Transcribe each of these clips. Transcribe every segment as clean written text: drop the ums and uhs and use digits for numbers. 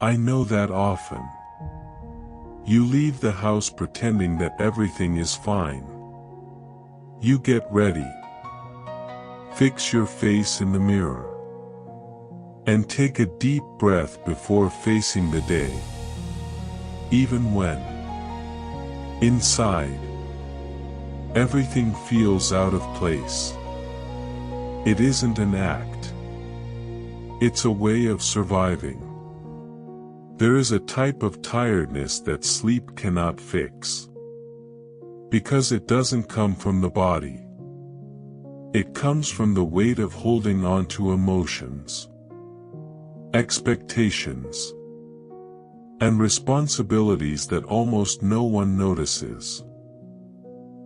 I know that often. You leave the house pretending that everything is fine. You get ready. Fix your face in the mirror. And take a deep breath before facing the day. Even when, inside, everything feels out of place. It isn't an act. It's a way of surviving. There is a type of tiredness that sleep cannot fix. Because it doesn't come from the body. It comes from the weight of holding on to emotions, expectations, and responsibilities that almost no one notices.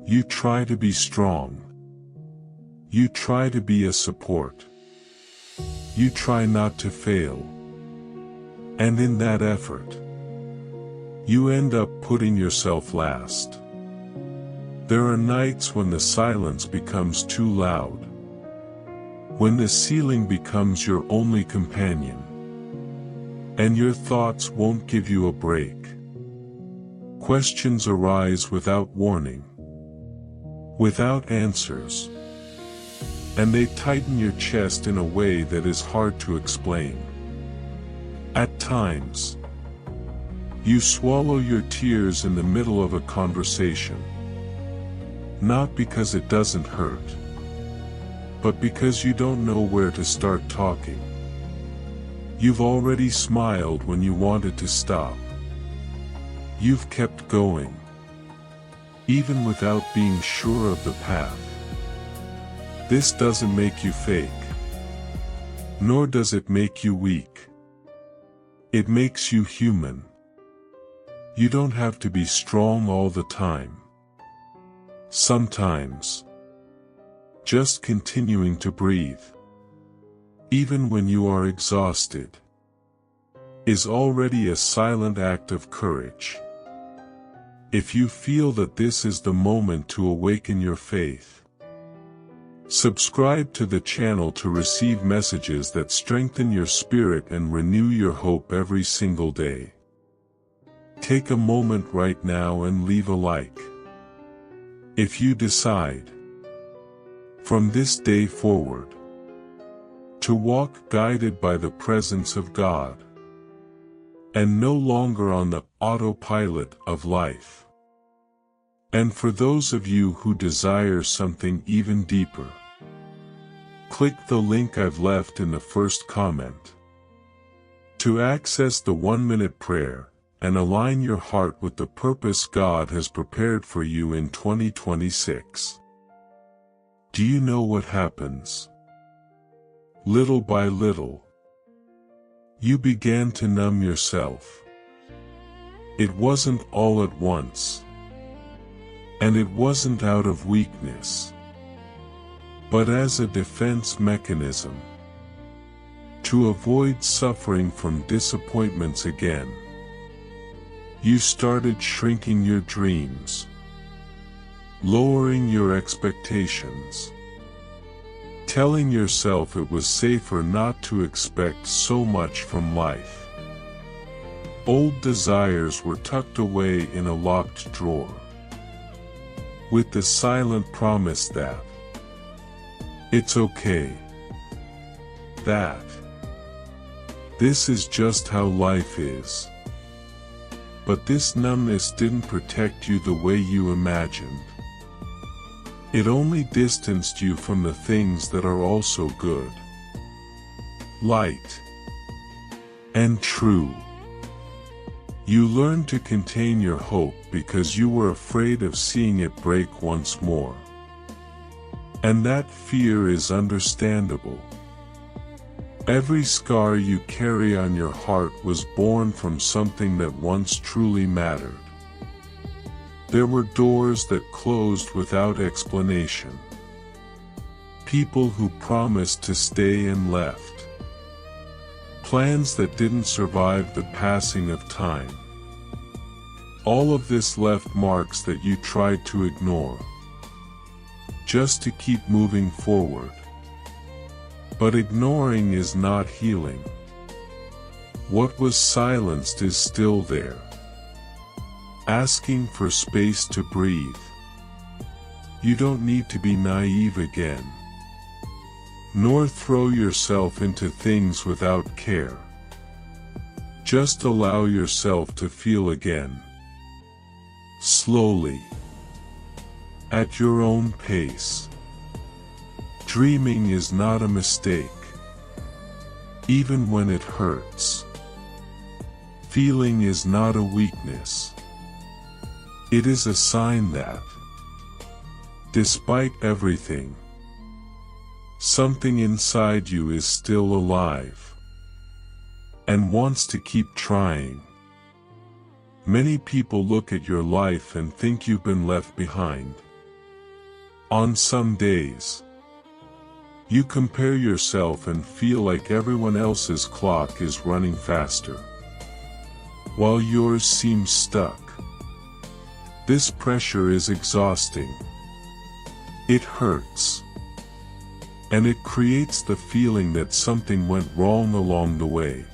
You try to be strong. You try to be a support. You try not to fail. And in that effort, you end up putting yourself last. There are nights when the silence becomes too loud. When the ceiling becomes your only companion. And your thoughts won't give you a break. Questions arise without warning. Without answers. And they tighten your chest in a way that is hard to explain. At times, you swallow your tears in the middle of a conversation. Not because it doesn't hurt, but because you don't know where to start talking. You've already smiled when you wanted to stop. You've kept going, even without being sure of the path. This doesn't make you fake, nor does it make you weak. It makes you human. You don't have to be strong all the time. Sometimes, just continuing to breathe, even when you are exhausted, is already a silent act of courage. If you feel that this is the moment to awaken your faith, subscribe to the channel to receive messages that strengthen your spirit and renew your hope every single day. Take a moment right now and leave a like. If you decide, from this day forward, to walk guided by the presence of God, and no longer on the autopilot of life. And for those of you who desire something even deeper, click the link I've left in the first comment. To access the 1-minute prayer, and align your heart with the purpose God has prepared for you in 2026. Do you know what happens? Little by little, you began to numb yourself. It wasn't all at once. And it wasn't out of weakness, but as a defense mechanism, to avoid suffering from disappointments again. You started shrinking your dreams, lowering your expectations, telling yourself it was safer not to expect so much from life. Old desires were tucked away in a locked drawer, with the silent promise that it's okay, that this is just how life is. But this numbness didn't protect you the way you imagined. It only distanced you from the things that are also good, light, and true. You learned to contain your hope because you were afraid of seeing it break once more. And that fear is understandable. Every scar you carry on your heart was born from something that once truly mattered. There were doors that closed without explanation. People who promised to stay and left. Plans that didn't survive the passing of time. All of this left marks that you tried to ignore, just to keep moving forward. But ignoring is not healing. What was silenced is still there, asking for space to breathe. You don't need to be naive again, nor throw yourself into things without care. Just allow yourself to feel again, slowly, at your own pace. Dreaming is not a mistake, even when it hurts. Feeling is not a weakness. It is a sign that, despite everything, something inside you is still alive and wants to keep trying. Many people look at your life and think you've been left behind. On some days, you compare yourself and feel like everyone else's clock is running faster, while yours seems stuck. This pressure is exhausting. It hurts, and it creates the feeling that something went wrong along the way.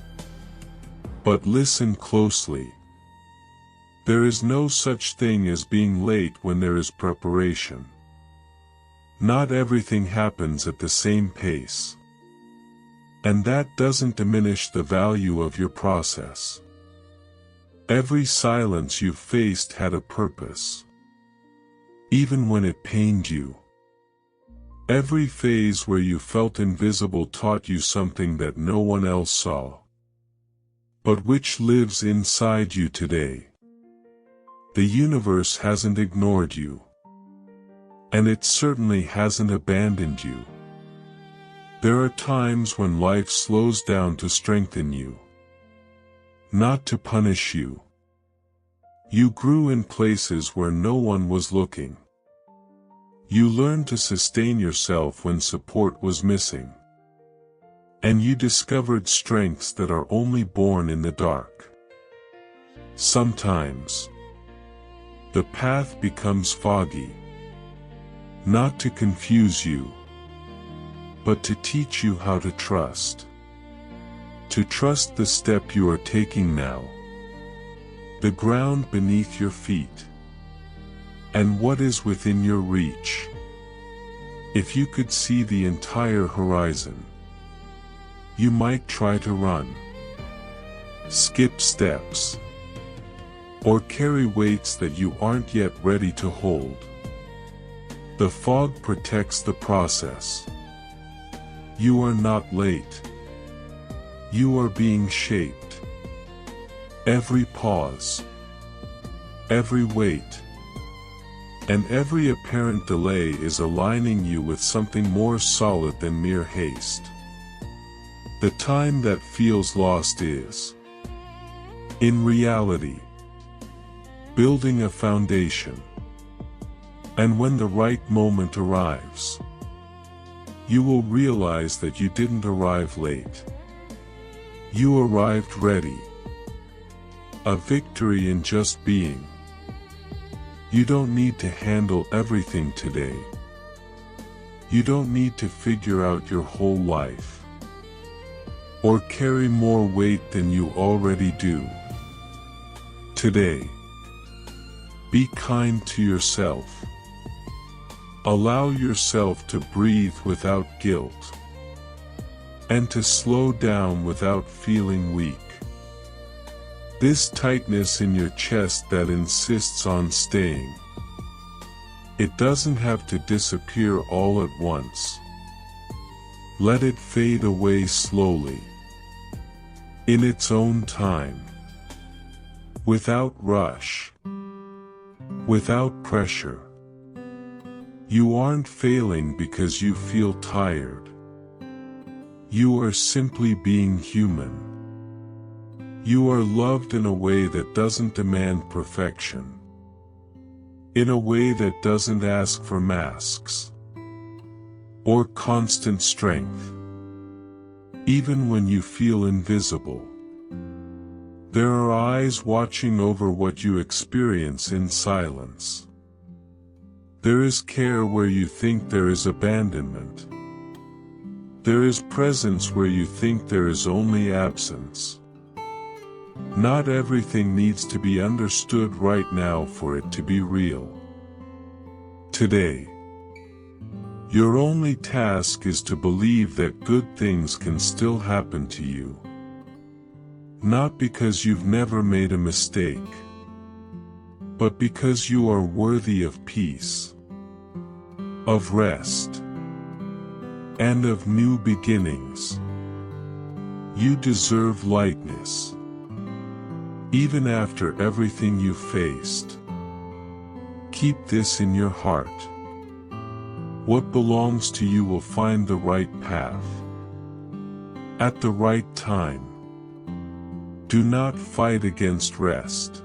But listen closely. There is no such thing as being late when there is preparation. Not everything happens at the same pace, and that doesn't diminish the value of your process. Every silence you faced had a purpose, even when it pained you. Every phase where you felt invisible taught you something that no one else saw, but which lives inside you today. The universe hasn't ignored you, and it certainly hasn't abandoned you. There are times when life slows down to strengthen you, not to punish you. You grew in places where no one was looking. You learned to sustain yourself when support was missing. And you discovered strengths that are only born in the dark. Sometimes, the path becomes foggy, not to confuse you, but to teach you how to trust. To trust the step you are taking now, the ground beneath your feet, and what is within your reach. If you could see the entire horizon, you might try to run, skip steps, or carry weights that you aren't yet ready to hold. The fog protects the process. You are not late. You are being shaped. Every pause, every wait, and every apparent delay is aligning you with something more solid than mere haste. The time that feels lost is, in reality, building a foundation. And when the right moment arrives, you will realize that you didn't arrive late. You arrived ready. A victory in just being. You don't need to handle everything today. You don't need to figure out your whole life, or carry more weight than you already do. Today, be kind to yourself. Allow yourself to breathe without guilt, and to slow down without feeling weak. This tightness in your chest that insists on staying, it doesn't have to disappear all at once. Let it fade away slowly, in its own time, without rush, without pressure. You aren't failing because you feel tired. You are simply being human. You are loved in a way that doesn't demand perfection, in a way that doesn't ask for masks or constant strength. Even when you feel invisible, there are eyes watching over what you experience in silence. There is care where you think there is abandonment. There is presence where you think there is only absence. Not everything needs to be understood right now for it to be real. Today, your only task is to believe that good things can still happen to you. Not because you've never made a mistake, but because you are worthy of peace, of rest, and of new beginnings. You deserve lightness, even after everything you've faced. Keep this in your heart. What belongs to you will find the right path, at the right time. Do not fight against rest.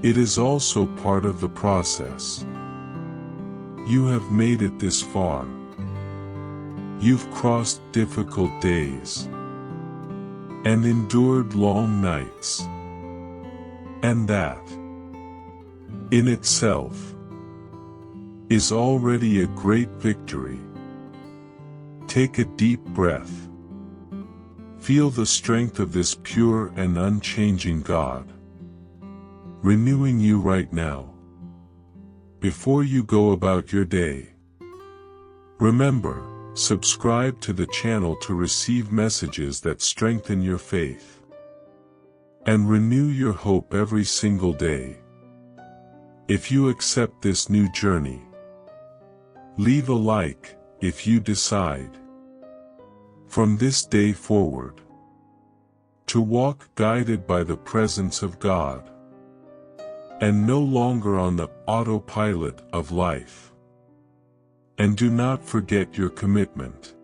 It is also part of the process. You have made it this far. You've crossed difficult days and endured long nights. And that, in itself, is already a great victory. Take a deep breath. Feel the strength of this pure and unchanging God, renewing you right now. Before you go about your day, remember, subscribe to the channel to receive messages that strengthen your faith and renew your hope every single day. If you accept this new journey, leave a like if you decide, from this day forward, to walk guided by the presence of God, and no longer on the autopilot of life. And do not forget your commitment.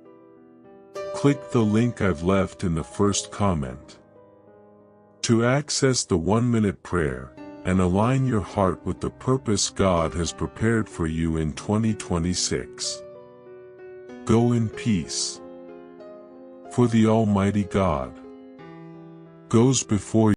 Click the link I've left in the first comment to access the 1-minute prayer and align your heart with the purpose God has prepared for you in 2026. Go in peace, for the Almighty God goes before you.